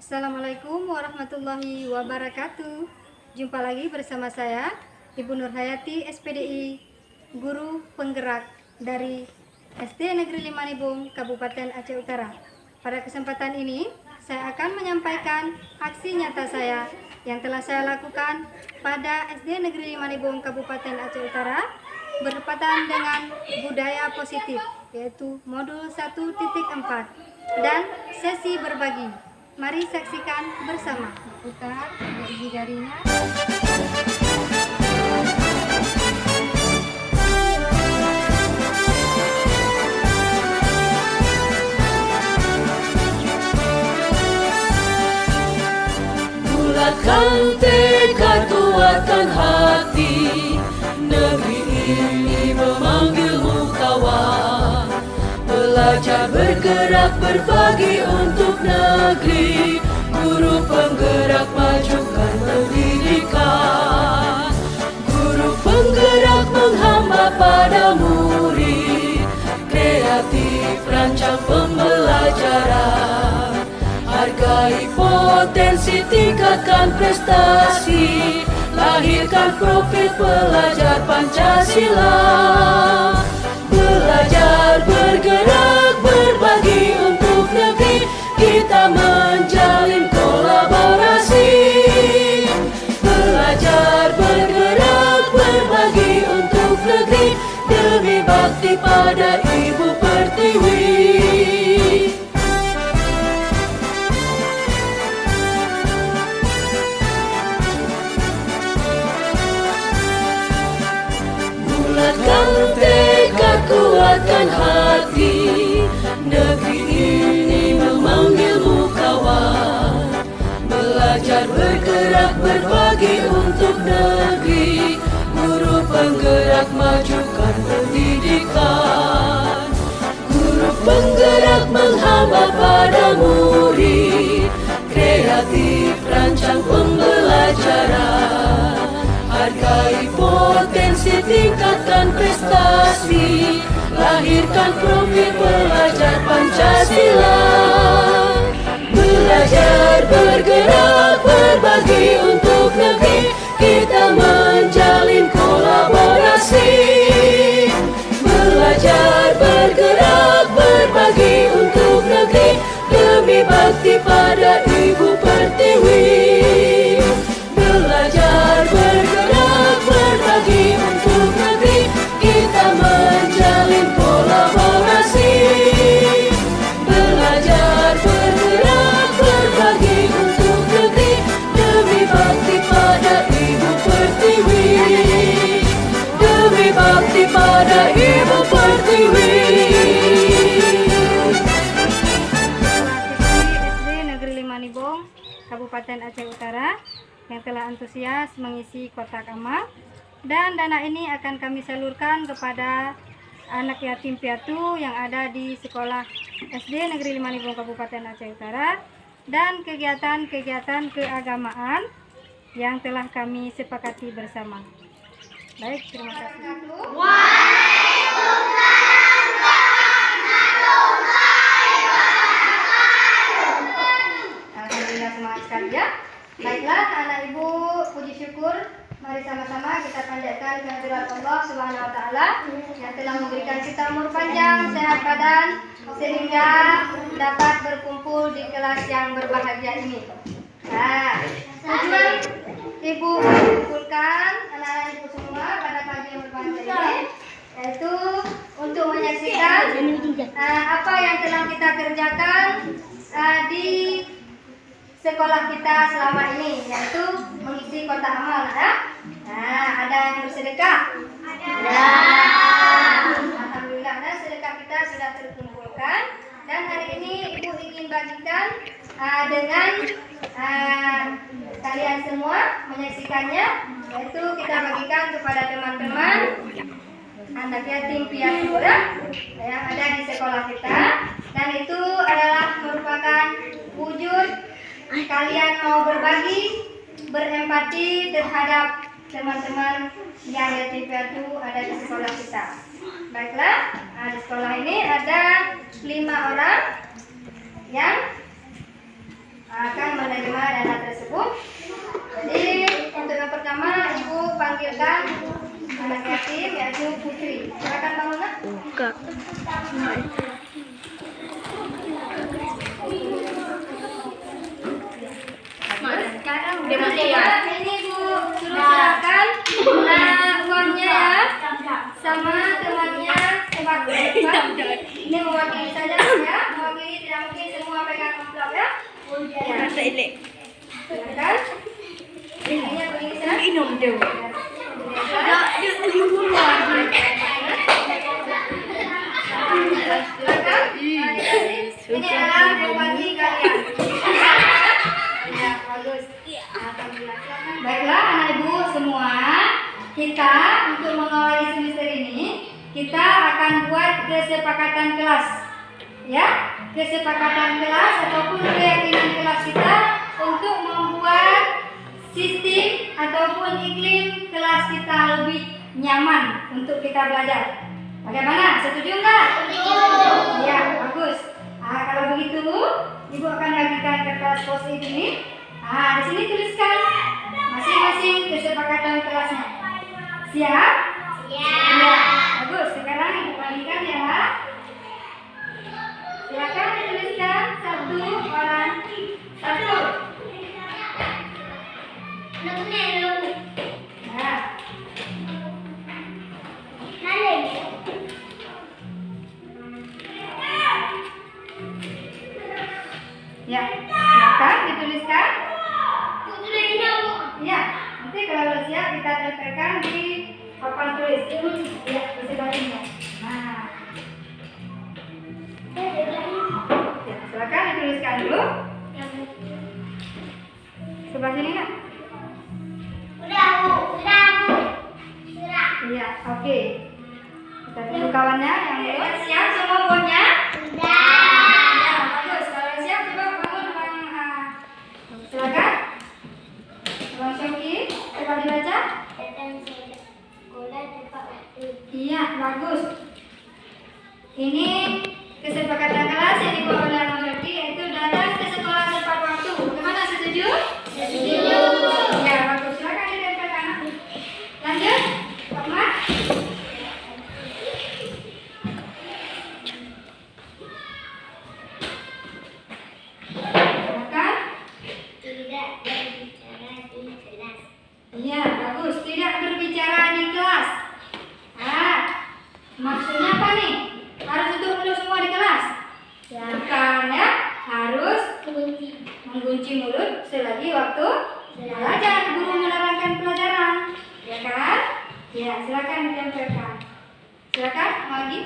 Assalamualaikum warahmatullahi wabarakatuh. Jumpa lagi bersama saya, Ibu Nurhayati SPDI, guru penggerak dari SD Negeri Limanibung, Kabupaten Aceh Utara. Pada kesempatan ini, saya akan menyampaikan aksi nyata saya yang telah saya lakukan pada SD Negeri Limanibung, Kabupaten Aceh Utara, bertepatan dengan budaya positif, yaitu modul 1.4 dan sesi berbagi. Mari saksikan bersama. Putar gigi jarinya. Bulatkan tekad, kuatkan hati. Negeri ini memanggilmu kawan. Belajar, bergerak, berbagi untuk negeri. Guru penggerak, majukan pendidikan. Guru penggerak menghamba pada murid. Kreatif, rancang pembelajaran. Hargai potensi, tingkatkan prestasi. Lahirkan profil pelajar Pancasila. Belajar, bergerak, berbagi untuk negeri. Kita menjalin kolaborasi. Belajar, bergerak, berbagi untuk negeri. Demi bakti pada Ibu Pertiwi. Bulatkan tekad, kuatkan hati. Negeri ini memanggilmu kawan. Belajar, bergerak, berbagi untuk negeri. Guru penggerak, majukan pendidikan. Guru penggerak menghamba pada murid. Kreatif, rancang pembelajaran. Hargai potensi, tingkatkan prestasi. Lahirkan profil pelajar Pancasila. Belajar, bergerak, berbagi untuk negeri. Kita menjalin kolaborasi. Belajar, bergerak, berbagi untuk negeri. Demi bakti pada Ibu Pertiwi. Belajar, bergerak, berbagi untuk negeri. Kita menjalin kolaborasi. Belajar, bergerak, berbagi untuk negeri. Demi bakti pada Ibu Pertiwi. Demi bakti pada Ibu Pertiwi. SD Negeri Limanibung, Kabupaten Aceh Utara, yang telah antusias mengisi kotak amal, dan dana ini akan kami salurkan kepada anak yatim piatu yang ada di sekolah SD Negeri Limanibung, Kabupaten Aceh Utara, dan kegiatan-kegiatan keagamaan yang telah kami sepakati bersama. Baik, terima kasih. Alhamdulillah, semangat sekali ya. Baiklah anak ibu, puji syukur, mari sama-sama kita panjatkan kehadirat Allah Subhanahu wa taala yang telah memberikan kita umur panjang, sehat badan, sehingga dapat berkumpul di kelas yang berbahagia ini. Nah, tujuan ibu mengumpulkan anak-anak ibu semua pada pagi yang berbahagia ini yaitu untuk menyaksikan apa yang telah kita kerjakan di sekolah kita selama ini, yaitu mengisi kotak amal. Ada yang bersedekah? Ada. Alhamdulillah, dan sedekah kita sudah terkumpulkan. Dan hari ini ibu ingin bagikan dengan kalian semua menyaksikannya, yaitu kita bagikan kepada teman-teman anak yatim piatu yang ada di sekolah kita. Dan itu adalah merupakan wujud kalian mau berbagi, berempati terhadap teman-teman yang yatim piatu ada di sekolah kita. Baiklah, di sekolah ini ada 5 orang yang akan menerima dana tersebut. Jadi untuk yang pertama Ibu panggilkan anak yatim yaitu Putri. Silakan Bang Luna. Sekarang ini Bu suruh serahkan uangnya ya sama temannya Sebab. Ini mewakili saja ya, mewakili, tidak mungkin semua pegang amplop ya. Silakan. Ini begini sana. Silakan. Ini adalah mewakili kalian. Ya, bagus. Alhamdulillah. Baiklah anak ibu semua, kita untuk mengawali semester ini kita akan buat kesepakatan kelas. Ya, kesepakatan kelas ataupun keyakinan kelas kita untuk membuat sistem ataupun iklim kelas kita lebih nyaman untuk kita belajar. Bagaimana? Setuju nggak? Setuju. Ya, bagus. Kalau begitu, Ibu akan bagikan kertas post-it ini. Di sini tuliskan masing-masing kesepakatan kelasnya. Siap? Siap. Ya, bagus. Sekarang Ibu bagikan ya. Silakan dituliskan satu orang satu. Ya, silakan dituliskan. Ya, nanti kalau sudah siap kita tempelkan di papan tulis. Ya, di sebelahnya. Ya, silakan dituliskan dulu. Sebelah sini nak? Iya, oke. Kita tunggu kawannya yang belum siap semua buahnya. Ya, bagus. Kalau siap coba bangun Bang. Silakan. Bang Syauki, coba dibaca. Iya, bagus. Ini kesepakatan kelas yang dibawa oleh Bang Syauki yaitu datang ke sekolah tepat waktu. Bagaimana, setuju? Setuju. Ya, bagus. Silakan ditempelkan. Lanjut, Pak Mat. Silakan. Iya, bagus. Tidak berbicara di kelas. Maksudnya apa nih? Harus tutup mulut semua di kelas? Bukan ya, harus mengunci mulut selagi waktu belajar, guru menerangkan pelajaran. Ya kan? Ya, silakan ditempelkan. Silakan, lagi.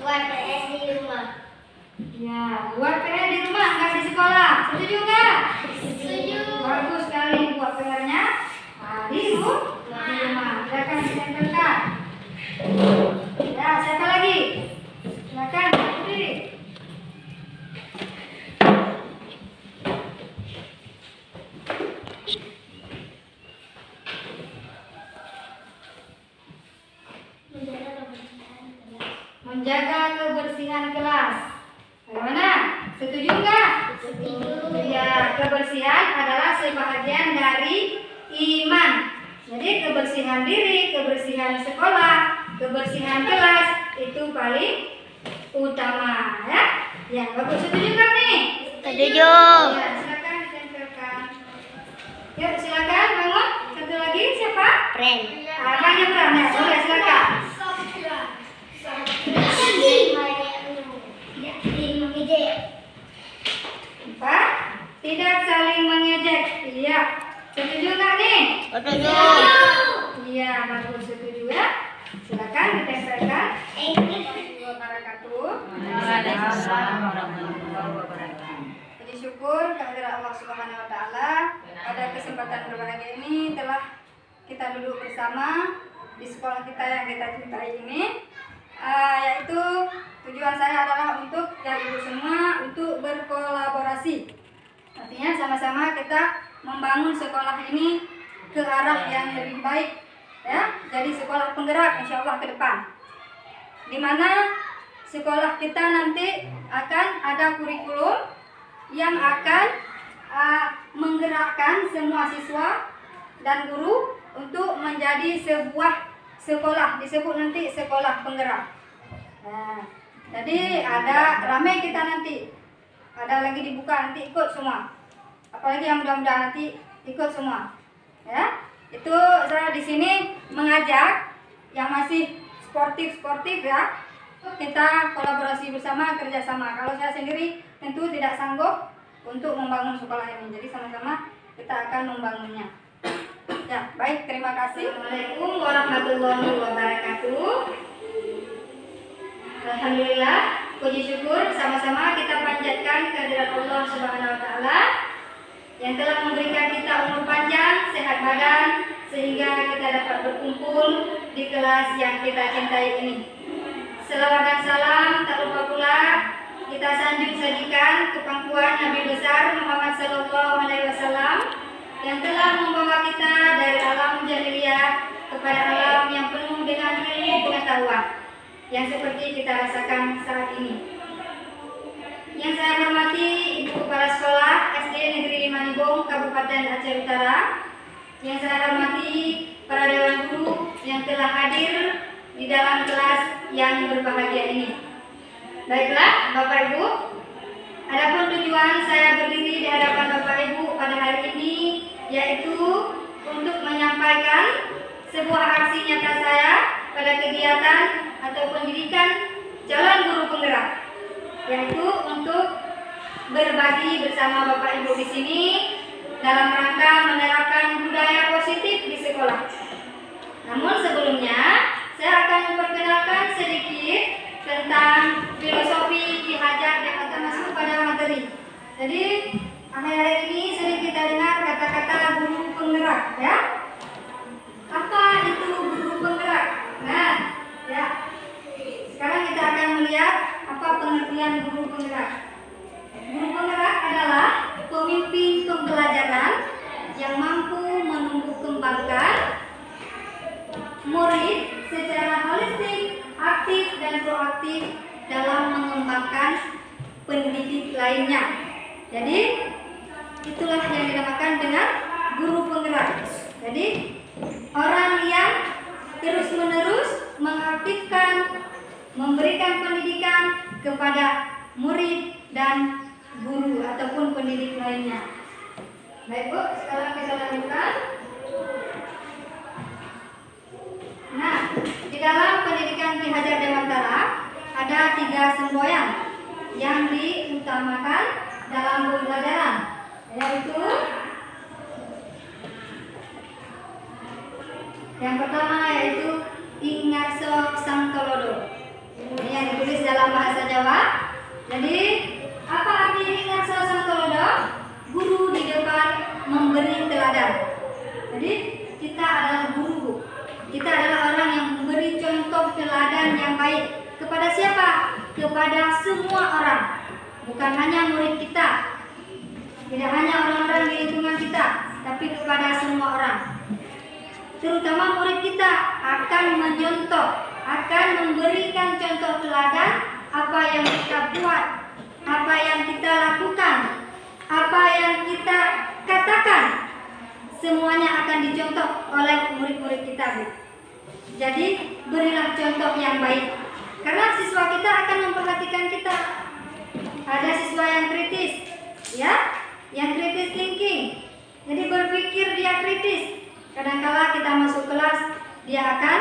Buat PS di rumah. Ya, buat PR di rumah, nggak di sekolah. Setuju nggak? Setuju. Bagus sekali buat PR-nya. Di rumah. Silakan ditempelkan. Ya, siapa lagi? Silakan, berdiri. Menjaga kebersihan kelas. Bagaimana? Setuju nggak? Setuju. Ya, kebersihan adalah sebahagian dari iman. Jadi kebersihan diri, kebersihan sekolah, kebersihan kelas itu paling utama ya. Ya, bagus. Setuju nggak nih? Setuju. Ya, silakan ditempelkan. Yuk, silakan bangun. Satu lagi siapa? Pren. Bang Jepran. Ya, boleh silakan. Empat, tidak saling mengejek. Iya. Setuju nggak nih? Setuju. Iya, bagus. Setuju ya. Silakan ditempelkan. Puji syukur kehadirat Allah Subhanahu wa taala pada kesempatan berbahagia ini telah kita duduk bersama di sekolah kita yang kita cintai ini. Yaitu tujuan saya adalah untuk ibu semua untuk berkolaborasi. Artinya sama-sama kita membangun sekolah ini ke arah yang lebih baik ya, jadi sekolah penggerak insya Allah ke depan, di mana sekolah kita nanti akan ada kurikulum yang akan menggerakkan semua siswa dan guru untuk menjadi sebuah sekolah, disebut nanti sekolah penggerak. Nah, jadi ada ramai kita nanti, ada lagi dibuka, nanti ikut semua, apalagi yang mudah-mudahan nanti ikut semua, ya. Itu saya di sini mengajak yang masih sportif ya, kita kolaborasi bersama, kerjasama. Kalau saya sendiri tentu tidak sanggup untuk membangun sekolah ini, jadi sama-sama kita akan membangunnya. Ya, baik, terima kasih. Assalamualaikum warahmatullahi wabarakatuh. Alhamdulillah, puji syukur sama-sama kita panjatkan kehadirat Allah Subhanahu wa taala yang telah memberikan kita umur panjang, sehat badan, sehingga kita dapat berkumpul di kelas yang kita cintai ini. Selawat dan salam tak lupa pula kita sanjung sajikan ke pangkuan Nabi besar Muhammad sallallahu alaihi wasallam yang telah membawa kita dari alam jahiliyah kepada alam yang penuh dengan ilmu pengetahuan yang seperti kita rasakan saat ini. Yang saya hormati Ibu Kepala Sekolah SD Negeri Limanibong, Kabupaten Aceh Utara. Yang saya hormati para dewan guru yang telah hadir di dalam kelas yang berbahagia ini. Baiklah, Bapak Ibu, adapun tujuan saya berdiri di hadapan Bapak Ibu pada hari ini yaitu untuk menyampaikan sebuah aksi nyata saya pada kegiatan atau pendidikan Jalan Guru Penggerak, yaitu untuk berbagi bersama Bapak Ibu di sini dalam rangka menerapkan budaya positif di sekolah. Namun sebelumnya saya akan memperkenalkan sedikit tentang filosofi Ki Hajar yang akan masuk pada materi. Jadi akhir-akhir ini sering kita dengar kata-kata guru penggerak, ya. Apa itu guru penggerak? Nah, ya. Sekarang kita akan melihat apa pengertian guru penggerak. Guru penggerak adalah pemimpin pembelajaran yang mampu menumbuh kembangkan murid secara holistik, aktif dan proaktif dalam mengembangkan pendidik lainnya. Jadi itulah yang dinamakan dengan guru penggerak. Jadi orang yang terus-menerus mengaktifkan, memberikan pendidikan kepada murid dan guru ataupun pendidik lainnya. Baik Bu, sekarang kita lanjutkan. Nah, di dalam pendidikan Ki Hajar Dewantara ada 3 semboyan yang diutamakan dalam pembelajaran, yaitu yang pertama yaitu Ingarso Sangtolodo. Ini yang ditulis dalam bahasa Jawa. Jadi apa arti Ingarso Sangtolodo? Guru di depan memberi teladan. Jadi kita adalah guru. Kita adalah orang yang memberi contoh teladan yang baik. Kepada siapa? Kepada semua orang. Bukan hanya murid kita, tidak hanya orang-orang di lingkungan kita, tapi kepada semua orang. Terutama murid kita akan menyontoh, akan memberikan contoh teladan apa yang kita buat, apa yang kita lakukan, apa yang kita katakan. Semuanya akan dicontoh oleh murid-murid kita, Bu. Jadi berilah contoh yang baik, karena siswa kita akan memperhatikan kita. Ada siswa yang kritis, ya, yang kritis thinking. Jadi berpikir dia kritis. Kadangkala kita masuk kelas, dia akan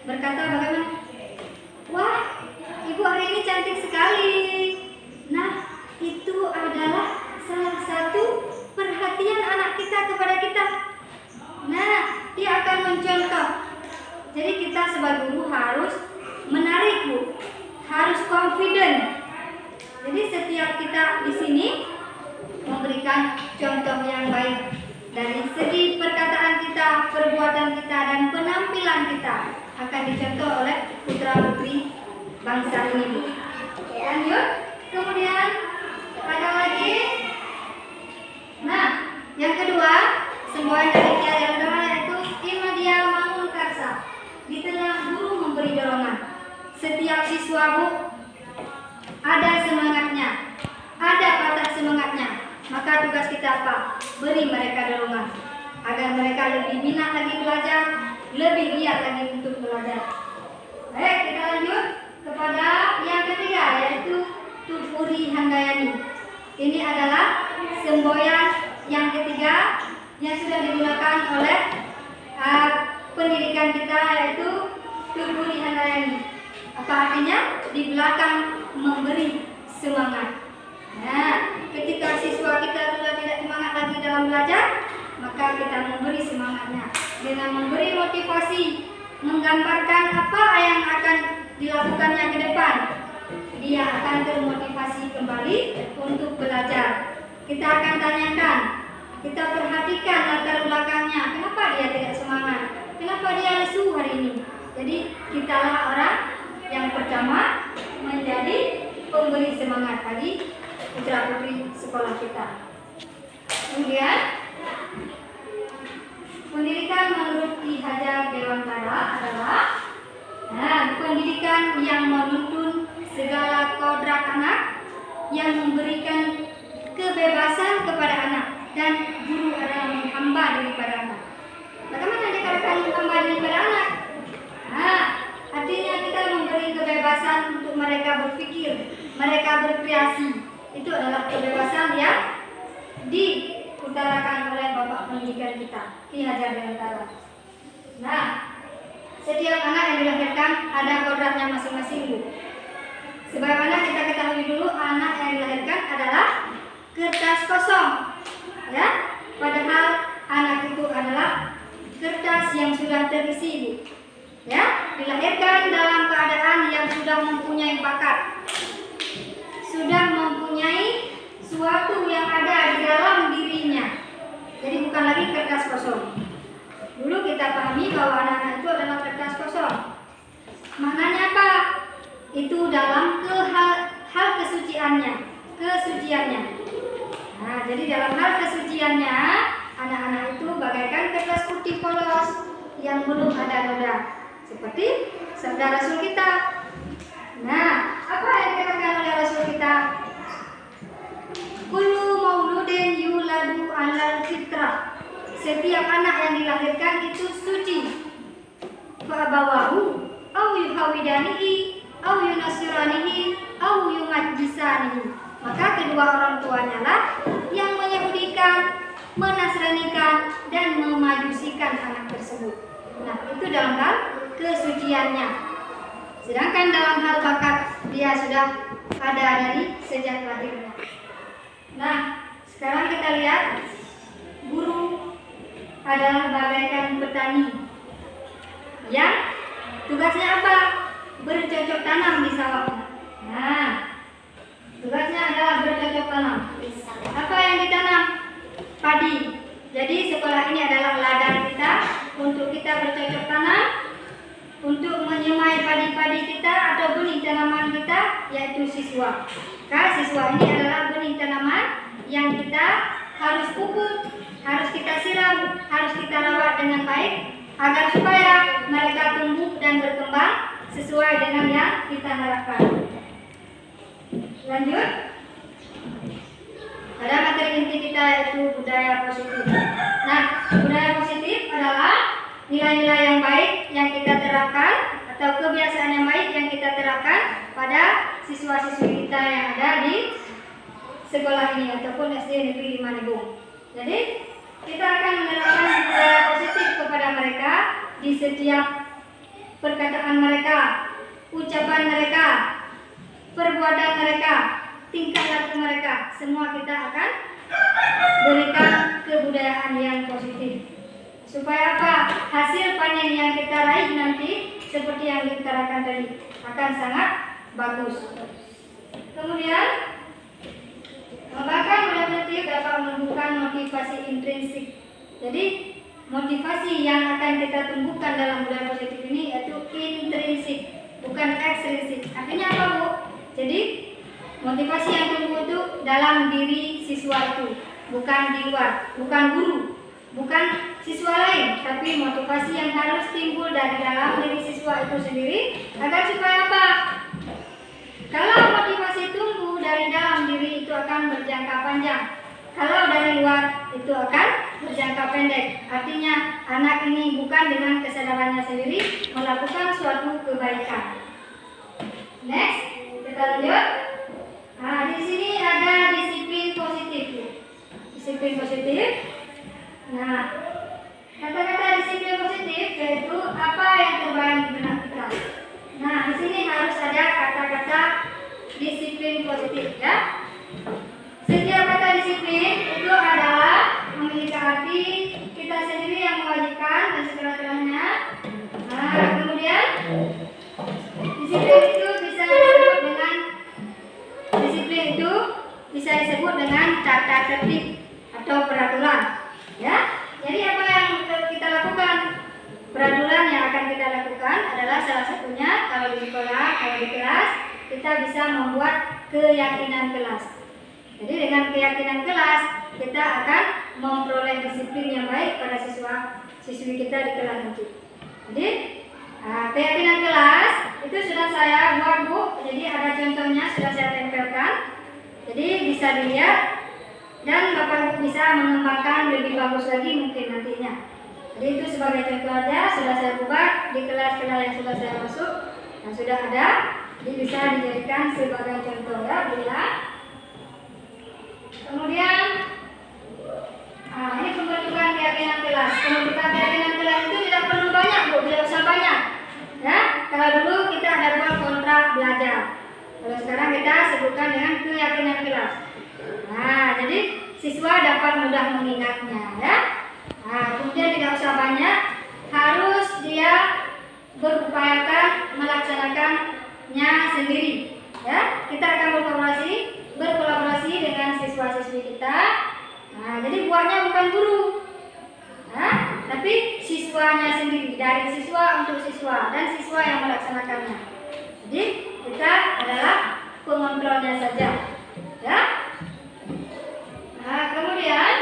berkata bagaimana? Wah, ibu hari ini cantik sekali. Nah, itu adalah salah satu perhatian anak kita kepada kita. Nah, dia akan mencontoh. Jadi kita sebagai guru harus menarik, Bu. Harus confident. Jadi setiap kita di sini memberikan contoh yang baik dari segi perkataan kita, perbuatan kita, dan penampilan kita akan dicontoh oleh putra-putri bangsa ini, Bu. Lanjut. Kemudian ada lagi. Nah, yang kedua, semboyan dari Ki Hajar yaitu Imadia Mangun siswa Bu, ada semangatnya, ada patah semangatnya, maka tugas kita apa? Beri mereka dorongan agar mereka lebih minat lagi belajar, lebih giat lagi untuk belajar. Baik, kita lanjut kepada yang ketiga, yaitu Tupuri Handayani. Ini adalah semboyan yang ketiga yang sudah digunakan oleh pendidikan kita, yaitu Tupuri Handayani. Apa artinya? Di belakang memberi semangat. Nah, ketika siswa kita sudah tidak semangat lagi dalam belajar, maka kita memberi semangatnya dengan memberi motivasi, menggambarkan apa yang akan dilakukannya ke depan. Dia akan termotivasi kembali untuk belajar. Kita akan tanyakan, kita perhatikan latar belakangnya, kenapa dia tidak semangat, kenapa dia lesu hari ini. Jadi kitalah orang yang pertama menjadi pemberi semangat bagi putra putri sekolah kita. Kemudian pendidikan menurut Ki Hajar Dewantara adalah pendidikan yang menuntun segala kodrat anak, yang memberikan kebebasan kepada anak, dan guru adalah menghamba daripada anak. Bagaimana dikatakan menghamba daripada anak? Artinya kita memberi kebebasan untuk mereka berpikir, mereka berkreasi. Itu adalah kebebasan yang diutarakan oleh Bapak Pendidikan kita, Ki Hajar Dewantara. Nah, setiap anak yang dilahirkan ada kodratnya masing-masing, Bu. Sebagaimana kita ketahui dulu, anak yang dilahirkan adalah kertas kosong, ya. Padahal anak itu adalah kertas yang sudah terisi, Bu. Ya, dilahirkan dalam keadaan yang sudah mempunyai bakat, sudah mempunyai suatu yang ada di dalam dirinya. Jadi bukan lagi kertas kosong. Dulu kita pahami bahwa anak-anak itu adalah kertas kosong. Maknanya apa? Itu dalam hal kesuciannya. Nah, jadi dalam hal kesuciannya, anak-anak itu bagaikan kertas putih polos yang belum ada noda, seperti sabda Rasul kita. Nah, apa yang dikatakan oleh Rasul kita? Kullu mauludin yuladu alal fitrah. Setiap anak yang dilahirkan itu suci. Fa'abawahu au yuhawidanihi au yunasiranihi au yumajjisanihi. Maka kedua orang tuanya lah yang menyahudikan, menasranikan, dan memajusikan anak tersebut. Nah, itu dalam hal kesuciannya. Sedangkan dalam hal bakat, dia sudah ada dari sejak lahirnya. Nah, sekarang kita lihat, guru adalah bagaikan petani yang tugasnya apa? Bercocok tanam di sawahnya. Nah, tugasnya adalah bercocok tanam. Apa yang ditanam? Padi. Jadi sekolah ini adalah ladang kita untuk kita bercocok tanam, untuk menyemai padi-padi kita atau benih tanaman kita, yaitu siswa. Maka siswa ini adalah benih tanaman yang kita harus pupuk, harus kita siram, harus kita rawat dengan baik agar supaya mereka tumbuh dan berkembang sesuai dengan yang kita harapkan. Lanjut. Pada materi inti kita yaitu budaya positif. Nah, budaya positif adalah nilai-nilai yang baik yang kita terapkan atau kebiasaan yang baik yang kita terapkan pada siswa-siswi kita yang ada di sekolah ini ataupun SD Negeri 5 Nebung. Jadi kita akan menerapkan budaya positif kepada mereka di setiap perkataan mereka, ucapan mereka, perbuatan mereka, tingkah laku mereka. Semua kita akan berikan kebudayaan yang positif. Supaya apa? Hasil panen yang kita raih nanti seperti yang diutarakan tadi akan sangat bagus. Kemudian mengembangkan budaya positif dapat menumbuhkan motivasi intrinsik. Jadi motivasi yang akan kita tumbuhkan dalam budaya positif ini yaitu intrinsik, bukan ekstrinsik. Artinya apa, Bu? Jadi motivasi yang tumbuh itu dalam diri siswa itu, bukan di luar, bukan guru, bukan siswa lain, tapi motivasi yang harus timbul dari dalam diri siswa itu sendiri agar supaya apa? Kalau motivasi tumbuh dari dalam diri itu akan berjangka panjang. Kalau dari luar itu akan berjangka pendek. Artinya anak ini bukan dengan kesadarannya sendiri melakukan suatu kebaikan. Next, kita lanjut. Nah, di sini ada disiplin positif. Disiplin positif. Nah, kata-kata disiplin positif yaitu apa yang terbayang di benak kita. Nah, di sini harus ada kata-kata disiplin positif ya. Setiap kata disiplin itu adalah memiliki arti kita sendiri yang mewajibkan dan segala-galanya. Nah, kemudian disiplin itu bisa disebut dengan tata tertib atau peraturan. Ya, jadi apa yang kita lakukan? Peraturan yang akan kita lakukan adalah salah satunya kalau di sekolah, kalau di kelas kita bisa membuat keyakinan kelas. Jadi dengan keyakinan kelas kita akan memperoleh disiplin yang baik pada siswi kita di kelas nanti. Jadi keyakinan kelas itu sudah saya buat Bu. Jadi ada contohnya sudah saya tempelkan. Jadi bisa dilihat dan Bapak Ibu bisa mengembangkan lebih bagus lagi mungkin nantinya. Jadi itu sebagai contoh aja sudah saya buat di kelas-kelas yang sudah saya masuk dan sudah ada. Jadi bisa dijadikan sebagai contoh ya Bu ya. Kemudian ini pembentukan keyakinan kelas. Pembentukan keyakinan kelas itu tidak perlu banyak Bu, tidak usah banyak. Ya, kalau dulu kita ada buat kontrak belajar. Kalau sekarang kita sebutkan dengan keyakinan kelas. Nah, jadi siswa dapat mudah mengingatnya ya. Nah, kemudian tidak usah banyak, harus dia berupayakan melaksanakannya sendiri. Ya, kita akan berkolaborasi dengan siswa-siswi kita. Nah, jadi buatnya bukan guru, tapi siswanya sendiri, dari siswa untuk siswa dan siswa yang melaksanakannya. Jadi kita adalah pengontrolnya saja, ya. Nah, kemudian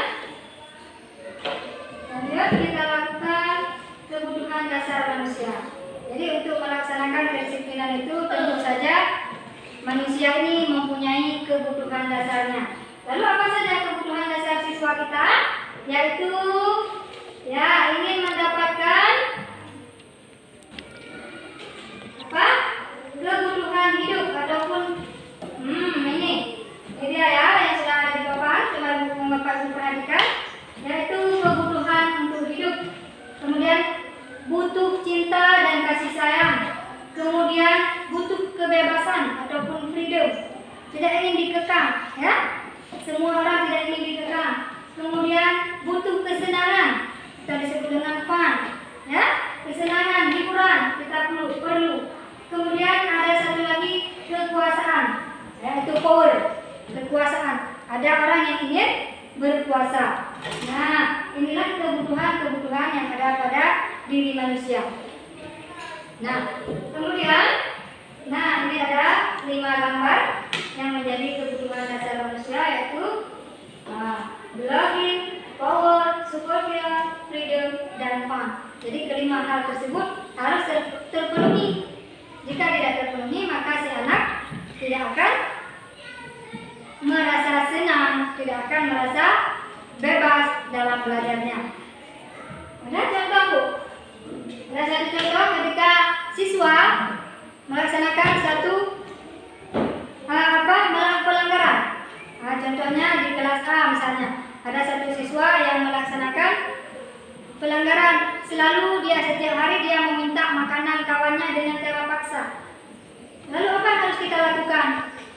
lanjut kita lakukan kebutuhan dasar manusia. Jadi untuk melaksanakan kedisiplinan itu tentu saja manusia ini mempunyai kebutuhan dasarnya. Lalu apa saja kebutuhan dasar siswa kita? Yaitu ya ingin mendapatkan apa? Kebutuhan hidup ataupun ini dia ya yang sudah ada di papan, coba Bapak Ibu perhatikan, yaitu kebutuhan untuk hidup. Kemudian butuh cinta dan kasih sayang. Kemudian butuh kebebasan ataupun freedom. Tidak ingin dikekang, ya. Semua orang tidak ingin dikekang. Kemudian butuh kesenangan. Kita disebut dengan fun, ya. Kesenangan, hiburan kita perlu. Kemudian ada satu lagi kekuasaan, yaitu power, kekuasaan. Ada orang yang ingin berkuasa. Nah, inilah kebutuhan-kebutuhan yang ada pada diri manusia. Nah, kemudian, ini ada 5 gambar yang menjadi kebutuhan dasar manusia, yaitu belonging, power, superior, freedom, dan fun. Jadi kelima hal tersebut harus terpenuhi. Jika tidak terpenuhi, maka si anak tidak akan merasa senang, tidak akan merasa bebas dalam belajarnya. Ada contoh Bu? Ada satu contoh ketika siswa melaksanakan satu pelanggaran. Nah, contohnya di kelas A misalnya, ada satu siswa yang melaksanakan pelanggaran. Selalu setiap hari dia meminta makanan kawannya dengan cara paksa. Lalu apa yang harus kita lakukan?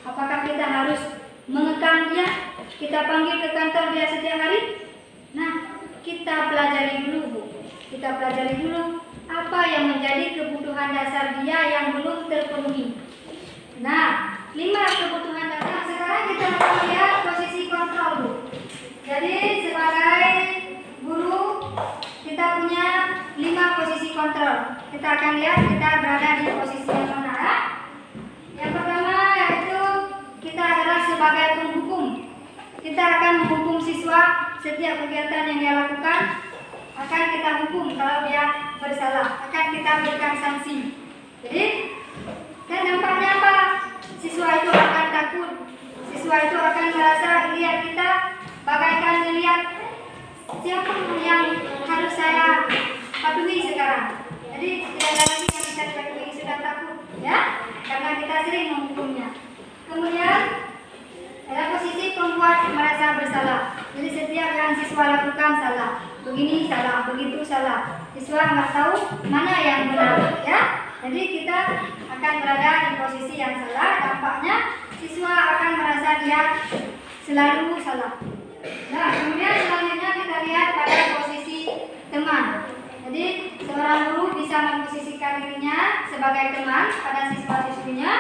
Apakah kita harus mengekang dia? Kita panggil ke kantor dia setiap hari? Nah, kita pelajari dulu Bu. Kita pelajari dulu apa yang menjadi kebutuhan dasar dia yang belum terpenuhi. Nah, 5 kebutuhan dasar. Sekarang kita akan lihat posisi kontrol Bu. Jadi sebagai guru kita punya 5 posisi kontrol. Kita akan lihat kita berada di posisi yang mana. Yang pertama yaitu kita adalah sebagai penghukum. Kita akan menghukum siswa setiap kegiatan yang dia lakukan. Akan kita hukum kalau dia bersalah. Akan kita berikan sanksi. Jadi, dan dampaknya apa? Siswa Jadi tidak ada lagi yang bisa dibagi sudah takut, ya, karena kita sering menghukumnya. Kemudian ada posisi pembuat merasa bersalah. Jadi setiap yang siswa lakukan salah, begini salah, begitu salah. Siswa nggak tahu mana yang benar, ya. Jadi kita akan berada di posisi yang salah. Dampaknya siswa akan merasa dia selalu salah. Nah, kemudian selanjutnya kita lihat pada posisi teman. Jadi seorang guru bisa memposisikan dirinya sebagai teman pada siswa-siswinya,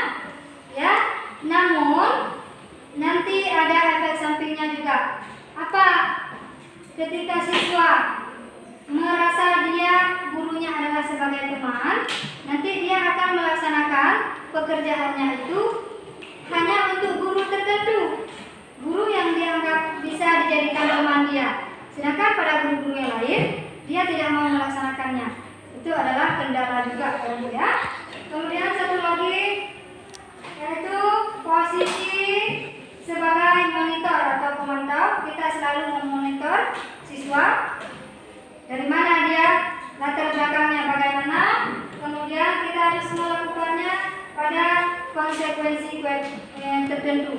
ya. Namun nanti ada efek sampingnya juga. Apa? Ketika siswa merasa dia gurunya adalah sebagai teman, nanti dia akan melaksanakan pekerjaannya itu hanya untuk guru tertentu, guru yang dianggap bisa dijadikan teman dia. Sedangkan pada guru-guru yang lain, dia tidak mau melaksanakannya. Itu adalah kendala juga, ya. Kemudian satu lagi yaitu posisi sebagai monitor atau pemantau. Kita selalu memonitor siswa, dari mana dia, latar belakangnya bagaimana, kemudian kita harus melakukannya pada konsekuensi tertentu.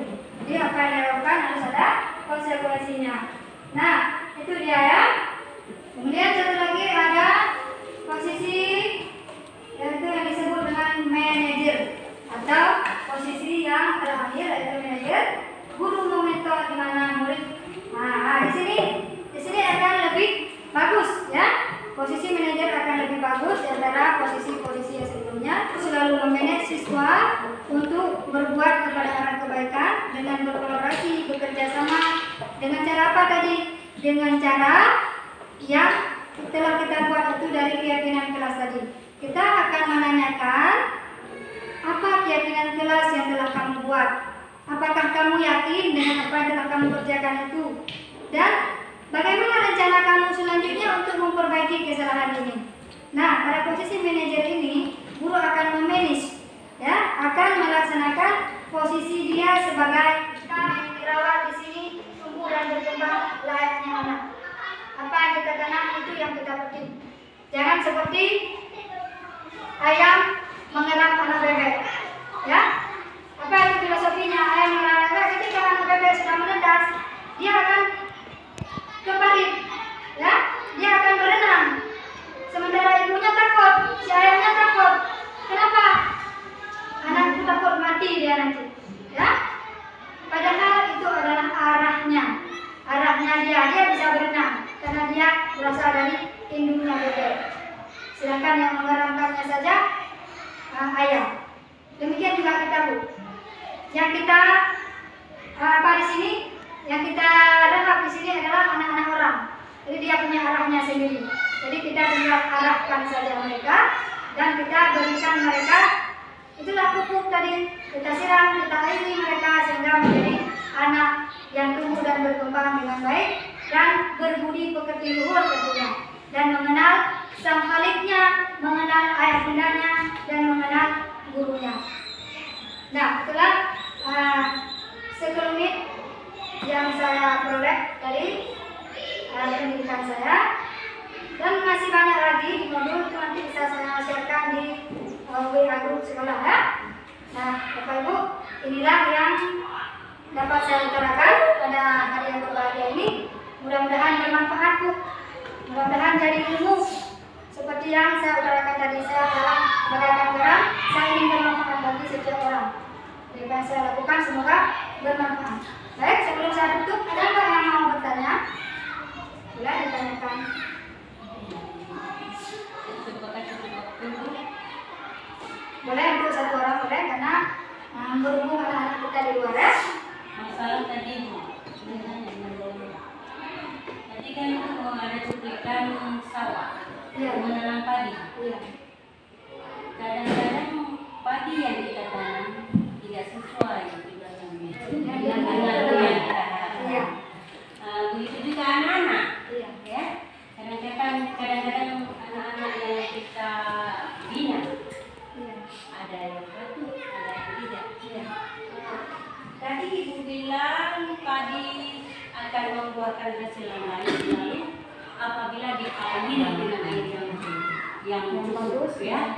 Jadi apa yang dilakukan harus ada konsekuensinya. Nah, itu dia, ya. Kemudian satu lagi ada posisi yaitu yang disebut dengan manajer atau posisi yang terakhir yaitu manajer. Guru mementor di mana murid. Nah, di sini akan lebih bagus, ya. Posisi manajer akan lebih bagus di antara posisi-posisi yang sebelumnya. Selalu memanage siswa untuk berbuat kepada arah kebaikan dengan berkolaborasi, bekerja sama. Dengan cara apa tadi? Dengan cara yang telah kita buat itu dari keyakinan kelas tadi. Kita akan menanyakan apa keyakinan kelas yang telah kamu buat. Apakah kamu yakin dengan apa yang telah kamu kerjakan itu? Dan bagaimana rencana kamu selanjutnya untuk memperbaiki kesalahan ini? Nah, pada posisi manajer ini, guru akan memanage, ya, akan melaksanakan posisi dia sebagai kita yang dirawat di sini tumbuh dan berkembang layaknya anak. Apa yang kita tanam itu yang kita petik. Jangan seperti ayam mengerap anak bebek, ya. Apa itu filosofinya ayam mengerap anak bebek? Ketika anak bebek sudah menetas, dia akan ke parit, ya, dia akan berenang. Sementara ibunya takut, si ayamnya takut. Kenapa? Anakku takut mati dia nanti, ya. Padahal itu adalah arahnya dia bisa berenang karena dia berasal dari induknya bebek. Sedangkan yang mengeramkannya saja ayam. Demikian juga kita, Bu. Yang kita apa di sini? Yang kita dengar di sini adalah anak-anak orang. Jadi dia punya arahnya sendiri. Jadi kita tinggal arahkan saja mereka dan kita berikan mereka, itulah pupuk tadi, kita siram, kita airi mereka sehingga menjadi anak yang tumbuh dan berkembang dengan baik dan berbudi pekerti luhur tentunya, dan mengenal sang Khaliknya, mengenal ayah bundanya dan mengenal gurunya. Nah, itulah sekelumit yang saya peroleh dari pendidikan saya, dan masih banyak lagi di modul itu nanti bisa saya sharekan di WA grup sekolah, ya. Nah, Bapak Ibu, inilah yang dapat saya utarakan pada hari yang berbahagia ini. Mudah-mudahan bermanfaat, Bu. Mudah-mudahan jadi ilmu seperti yang saya utarakan tadi. Saya adalah bagaikan orang, saya ingin bermanfaat bagi setiap orang. Jadi apa yang saya lakukan semoga bermanfaat. Baik, sebelum saya tutup, ada nggak yang mau bertanya? Boleh ditanyakan. Boleh untuk satu orang, boleh, karena berhubung anak-anak kita di luar, ya. Masalah tadi, tadi kan ada cuplikan sawah, Iya. menanam padi. Iya. Kadang-kadang padi yang kita tanam tidak sesuai dengan yang kita harapkan. Iya. Begitu juga anak-anak, Iya. ya. Kadang-kadang anak-anak yang kita bina Iya. ada yang patut, ada yang tidak. Iya. Tadi Ibu bilang padi akan membuahkan hasil yang lain apabila diairi dengan air yang yang bagus ya.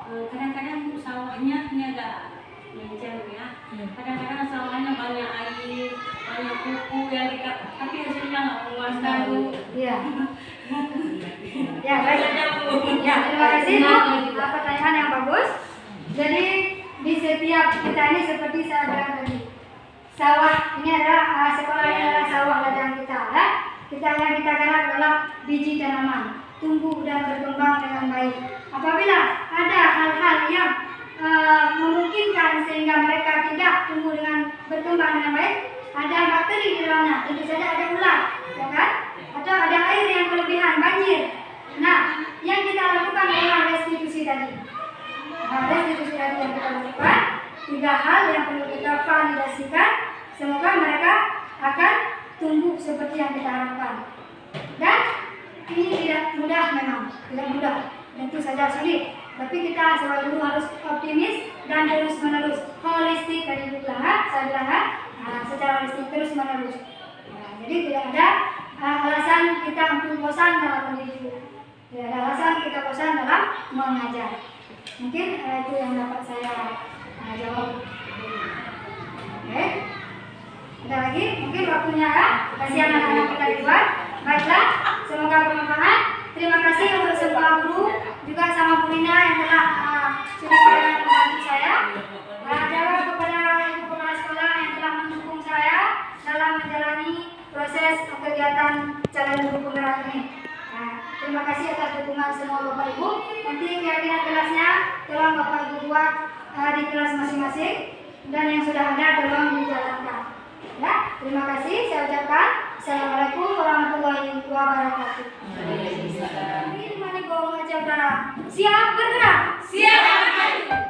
Kadang-kadang sawahnya ini agak menceng ya. Kadang-kadang sawahnya banyak air, banyak kuku yang kita, tapi hasilnya nggak memuaskan Bu. Iya. Ya, baik. Ya, terima kasih Bu. Pertanyaan yang bagus. Jadi di setiap kita ini seperti saya bilang tadi, sawah ini adalah sekolah ini adalah sawah ladang kita. Ya. Yang kita garap adalah biji tanaman, tumbuh dan berkembang dengan baik. Apabila ada hal-hal yang memungkinkan sehingga mereka tidak tumbuh dengan berkembang dengan baik, ada bakteri di dalamnya, tentu saja ada ular, ya kan? Atau ada air yang kelebihan, banjir. Nah, yang kita lakukan adalah restitusi tadi. Restitusi tadi yang kita lakukan, 3 hal yang perlu kita validasikan. Semoga mereka akan tumbuh seperti yang kita harapkan. Dan ini tidak mudah memang, tidak mudah. Tentu saja sulit. Tapi kita sebagai guru harus optimis dan terus menerus. Holistik tadi saya bilang, secara holistik terus menerus. Jadi tidak ada alasan kita untuk bosan dalam mendidik. Tidak ada alasan kita bosan dalam mengajar. Mungkin itu yang dapat saya jawab. Oke. Ada lagi? Mungkin waktunya ya. Kasih anak-anak kita di luar. Baiklah, semoga bermanfaat. Terima kasih untuk semua guru, juga sama Bu Rina yang telah sudah membantu saya. Juga kepada ibu kepala sekolah yang telah mendukung saya dalam menjalani proses kegiatan calon guru penggerak ini. Terima kasih atas dukungan semua Bapak Ibu. Nanti keyakinan kelasnya tolong Bapak Ibu buat di kelas masing-masing, dan yang sudah ada tolong dijalankan. Ya, terima kasih. Saya ucapkan Assalamualaikum warahmatullahi wabarakatuh. Ini mana gong aja. Siap bergerak? Siap.